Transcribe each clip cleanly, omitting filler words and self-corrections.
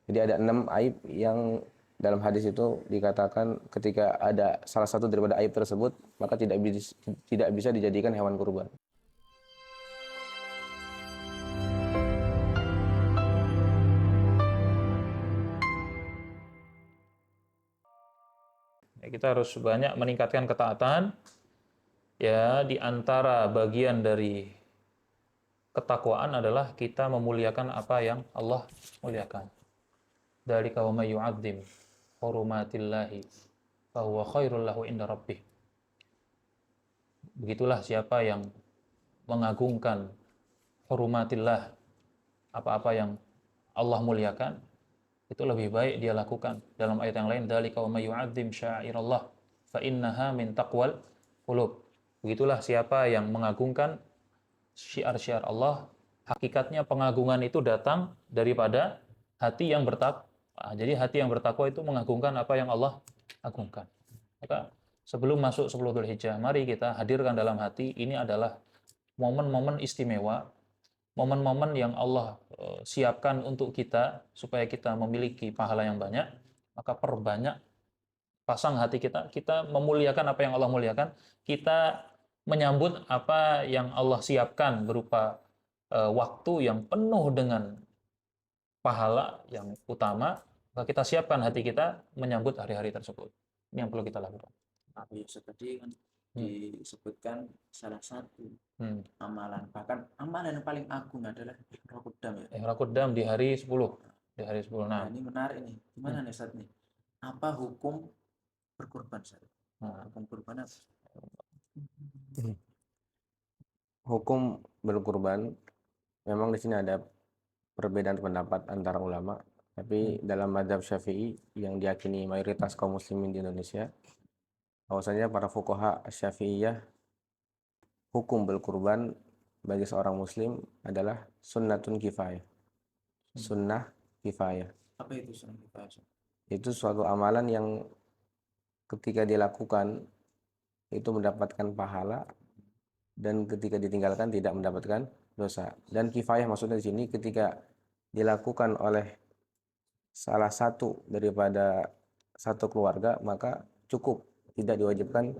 Jadi ada 6 aib yang dalam hadis itu dikatakan ketika ada salah satu daripada aib tersebut, maka tidak bisa dijadikan hewan kurban. Kita harus banyak meningkatkan ketaatan. Ya, di antara bagian dari ketakwaan adalah kita memuliakan apa yang Allah muliakan. Dzalika wa may yu'azzim hurumatillahi fa huwa khairul lahu inda rabbih. Begitulah siapa yang mengagungkan hurumatillah, apa-apa yang Allah muliakan, itu lebih baik dia lakukan. Dalam ayat yang lain, dzalika wa may yu'azzim sya'irallah fa innaha min taqwal qulub. Begitulah siapa yang mengagungkan syiar-syiar Allah, hakikatnya pengagungan itu datang daripada hati yang bertakwa. Jadi hati yang bertakwa itu mengagungkan apa yang Allah agungkan. Maka sebelum masuk 10 Dzulhijjah, mari kita hadirkan dalam hati ini adalah momen-momen istimewa, momen-momen yang Allah siapkan untuk kita supaya kita memiliki pahala yang banyak. Maka perbanyak, pasang hati kita memuliakan apa yang Allah muliakan, kita menyambut apa yang Allah siapkan berupa waktu yang penuh dengan pahala yang utama, maka kita siapkan hati kita menyambut hari-hari tersebut. Ini yang perlu kita lakukan. Tapi tadi kan disebutkan salah satu amalan, bahkan amalan yang paling agung adalah Iqra Qaddam ya. Iqra Qaddam di hari 10. Di hari 10. Nah, ini menarik nih. Gimana nih Ustaz nih? Apa hukum berkurban Ustaz? Hukum kurban apa? Hukum berkurban memang di sini ada perbedaan pendapat antara ulama, tapi dalam mazhab Syafi'i yang diyakini mayoritas kaum muslimin di Indonesia, bahwasanya para fuqaha Syafi'iyah, hukum berkurban bagi seorang muslim adalah sunnatun kifayah. Sunnah kifayah. Apa itu sunnah kifayah? Itu suatu amalan yang ketika dilakukan itu mendapatkan pahala, dan ketika ditinggalkan tidak mendapatkan dosa. Dan kifayah maksudnya di sini ketika dilakukan oleh salah satu daripada satu keluarga, maka cukup, tidak diwajibkan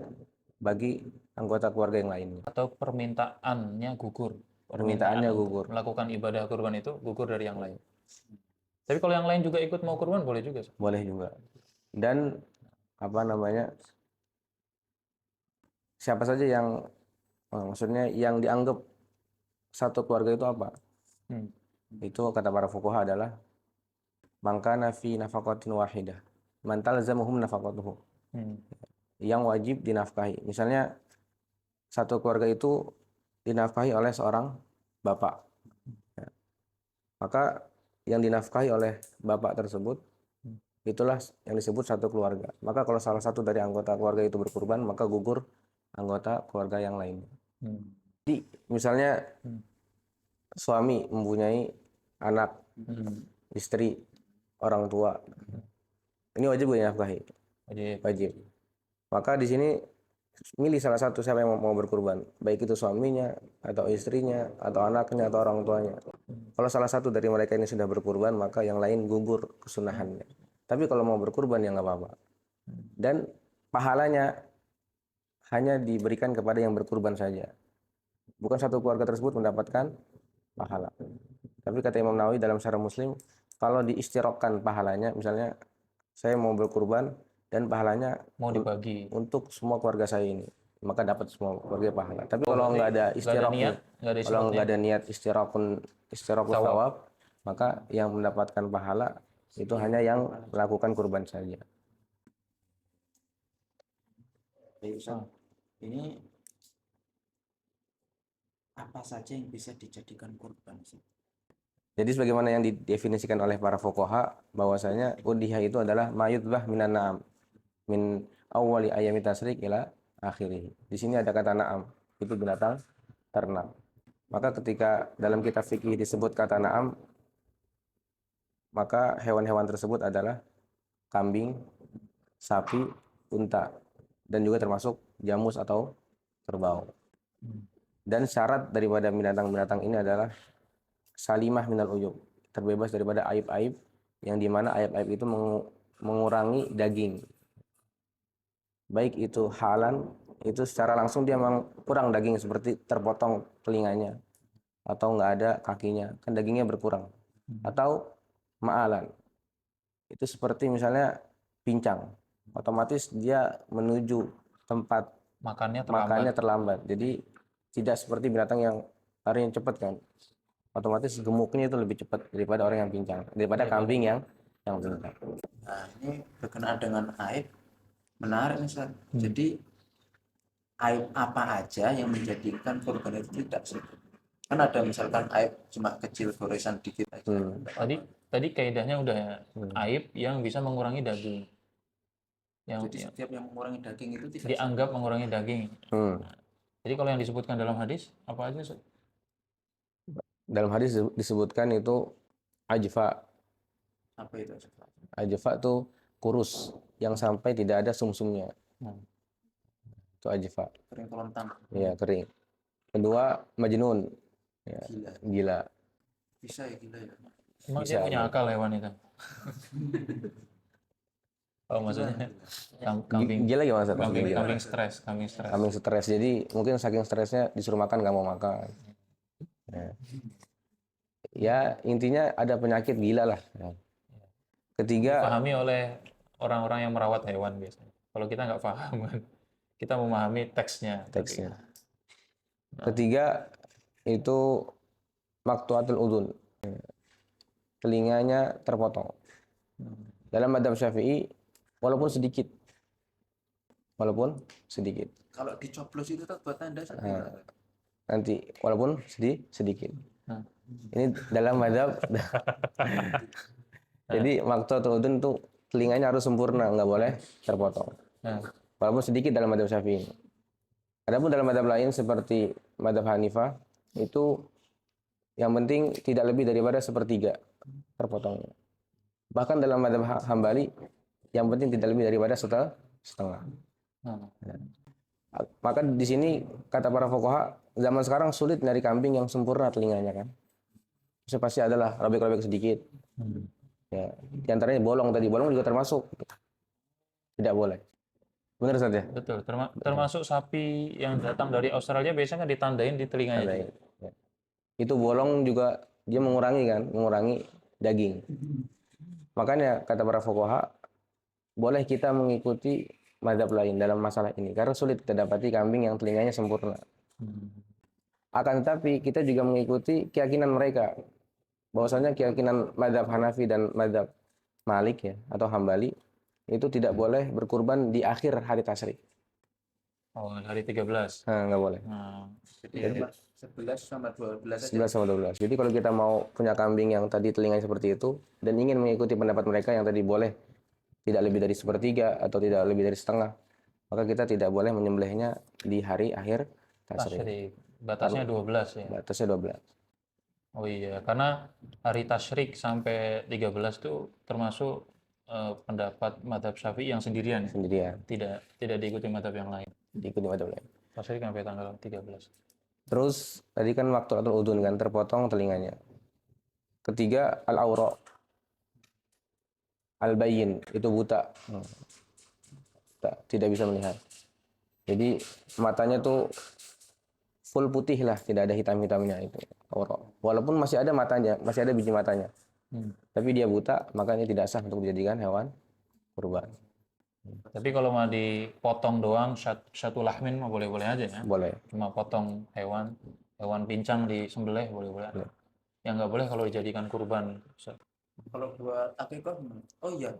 bagi anggota keluarga yang lainnya. Atau permintaannya gugur. Permintaannya gugur. Melakukan ibadah kurban itu gugur dari yang lain. Tapi kalau yang lain juga ikut mau kurban boleh juga. Boleh juga. Dan apa namanya, siapa saja yang maksudnya yang dianggap satu keluarga itu apa? Itu kata para fuqaha adalah mangkana fi nafaqatin wahidah man talzamuhum nafaqatuhu. Yang wajib dinafkahi. Misalnya satu keluarga itu dinafkahi oleh seorang bapak. Maka yang dinafkahi oleh bapak tersebut itulah yang disebut satu keluarga. Maka kalau salah satu dari anggota keluarga itu berkurban, maka gugur anggota keluarga yang lain. Jadi misalnya suami mempunyai anak, istri, orang tua, ini wajib gak dinafkahi? Wajib. Maka di sini milih salah satu siapa yang mau berkurban, baik itu suaminya atau istrinya atau anaknya atau orang tuanya. Kalau salah satu dari mereka ini sudah berkurban, maka yang lain gugur kesunahannya. Tapi kalau mau berkurban ya nggak apa-apa. Dan pahalanya hanya diberikan kepada yang berkurban saja. Bukan satu keluarga tersebut mendapatkan pahala. Tapi kata Imam Nawawi dalam Syarah Muslim, kalau diistirokkan pahalanya, misalnya saya mau berkurban dan pahalanya mau dibagi untuk semua keluarga saya ini, maka dapat semua keluarga pahala. Tapi kalau nggak ada istirok, kalau nggak ada niat istirokun thawab, maka yang mendapatkan pahala itu hanya yang melakukan kurban saja. Ini apa saja yang bisa dijadikan kurban? Jadi sebagaimana yang didefinisikan oleh para fuqaha, bahwasanya udhiyah itu adalah mayudbah minan na'am min awwali ayami tasyrik ila akhirih. Di sini ada kata na'am, itu binatang ternak. Maka ketika dalam kitab fikih disebut kata na'am, maka hewan-hewan tersebut adalah kambing, sapi, unta, dan juga termasuk jamus atau kerbau. Dan syarat daripada binatang-binatang ini adalah salimah minal uyub, terbebas daripada aib-aib yang dimana aib-aib itu mengurangi daging. Baik itu halan, itu secara langsung dia memang kurang daging seperti terpotong telinganya atau nggak ada kakinya, kan dagingnya berkurang. Atau ma'alan, itu seperti misalnya pincang, otomatis dia menuju tempat makannya terlambat. Jadi tidak seperti binatang yang larinya cepat kan, otomatis gemuknya itu lebih cepat daripada orang yang pincang, daripada kambing yang pincang. Nah, ini berkenaan dengan aib, menarik nih Ustaz. Jadi aib apa aja yang menjadikan korban itu tidak sehat? Kan ada misalkan aib cuma kecil, goresan dikit aja. Tadi kaidahnya udah ya, aib yang bisa mengurangi daging. Jadi setiap yang mengurangi daging itu tidak dianggap mengurangi daging. Jadi kalau yang disebutkan dalam hadis apa aja? Dalam hadis disebutkan itu ajfa. Apa itu? Ajfa tuh kurus yang sampai tidak ada sumsumnya. Itu ajfa. Kering kelontang. Iya, kering. Kedua, majnun. Ya, gila. Bisa ya gila ya. Emang dia punya akal hewan itu? Oh, maksudnya kambing gila gimana Ustaz? kambing stres. Kambing stres. Jadi mungkin saking stresnya disuruh makan nggak mau makan. Ya, intinya ada penyakit gila lah. Ketiga, dipahami oleh orang-orang yang merawat hewan biasanya. Kalau kita nggak paham, kita memahami teksnya. Ketiga itu maqtu'atul udhun. Telinganya terpotong. Dalam madzhab Syafi'i walaupun sedikit. Kalau dicoblos itu tak buat tanda nanti walaupun sedikit. Ini dalam madzhab. Jadi maqtu'atul udhun tuh telinganya harus sempurna, nggak boleh terpotong. Walaupun sedikit dalam madzhab Syafi'i. Adapun dalam madzhab lain seperti madzhab Hanifah itu yang penting tidak lebih daripada sepertiga terpotongnya. Bahkan dalam madzhab Hambali yang penting tidak lebih daripada setengah. Maka di sini kata para fuqaha, zaman sekarang sulit dari kambing yang sempurna telinganya kan. Terus pasti adalah robek-robek sedikit. Ya, di antaranya bolong tadi. Bolong juga termasuk. Tidak boleh. Benar saja. Betul. Termasuk sapi yang datang dari Australia biasanya kan ditandain di telinganya juga. Ya. Itu bolong juga dia mengurangi daging. Makanya kata para fuqaha, boleh kita mengikuti madzhab lain dalam masalah ini karena sulit kita dapati kambing yang telinganya sempurna. Akan tetapi kita juga mengikuti keyakinan mereka. Bahwasanya keyakinan madzhab Hanafi dan madzhab Malik ya atau Hambali itu tidak boleh berkurban di akhir hari tasyrik. Oh, hari 13. Nah, nggak boleh. Jadi 11 sama 12 aja. 11 sama 12. Jadi kalau kita mau punya kambing yang tadi telinganya seperti itu dan ingin mengikuti pendapat mereka yang tadi boleh tidak lebih dari sepertiga atau tidak lebih dari setengah, maka kita tidak boleh menyembelihnya di hari akhir tasyrik. Batasnya 12 ya. Batasnya 12. Oh iya, karena hari tasyrik sampai 13 itu termasuk pendapat madzhab Syafi'i yang sendirian. Tidak diikuti madzhab yang lain. Diikuti madzhab lain. Tasyrik sampai tanggal 13. Terus tadi kan maqtu'atul udhun kan terpotong telinganya. Ketiga al-aura. Al-bayyin itu buta. Tidak bisa melihat. Jadi matanya tuh full putih lah, tidak ada hitam-hitamnya itu. Aura. Walaupun masih ada matanya, masih ada biji matanya. Tapi dia buta, makanya tidak sah untuk dijadikan hewan kurban. Tapi kalau mau dipotong doang satu lahmin mah boleh-boleh aja ya. Boleh. Cuma potong hewan pincang disembelih boleh-boleh aja. Yang nggak boleh kalau dijadikan kurban. Kalau buat akikah, oh iya.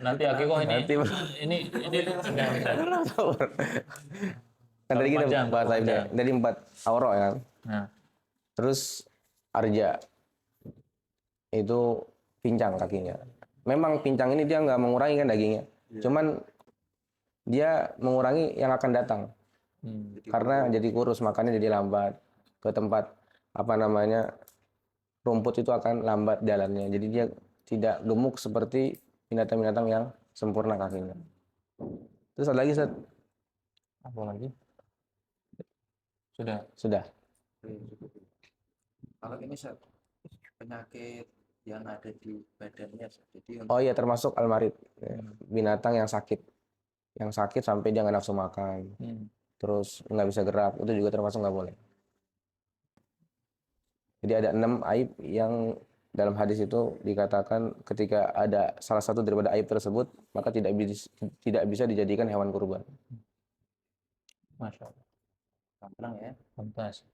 Nanti akikah ini kan tadi kita bahas aibnya dari 4 aura ya kan. Terus arja itu pincang kakinya. Memang pincang ini dia nggak mengurangi kan dagingnya, cuman dia mengurangi yang akan datang. Karena jadi kurus, makanya jadi lambat ke tempat rumput itu akan lambat jalannya. Jadi dia tidak gemuk seperti binatang-binatang yang sempurna kakinya. Terus ada lagi Ustaz? Apa lagi? Sudah. Kalau ini penyakit yang ada di badannya. Jadi Oh iya, termasuk al-marid, ya, binatang yang sakit sampai dia nggak nafsu makan, terus nggak bisa gerak, itu juga termasuk nggak boleh. Jadi ada 6 aib yang dalam hadis itu dikatakan ketika ada salah satu daripada aib tersebut, maka tidak bisa dijadikan hewan kurban. Masya Allah. gampang ya. Pantas.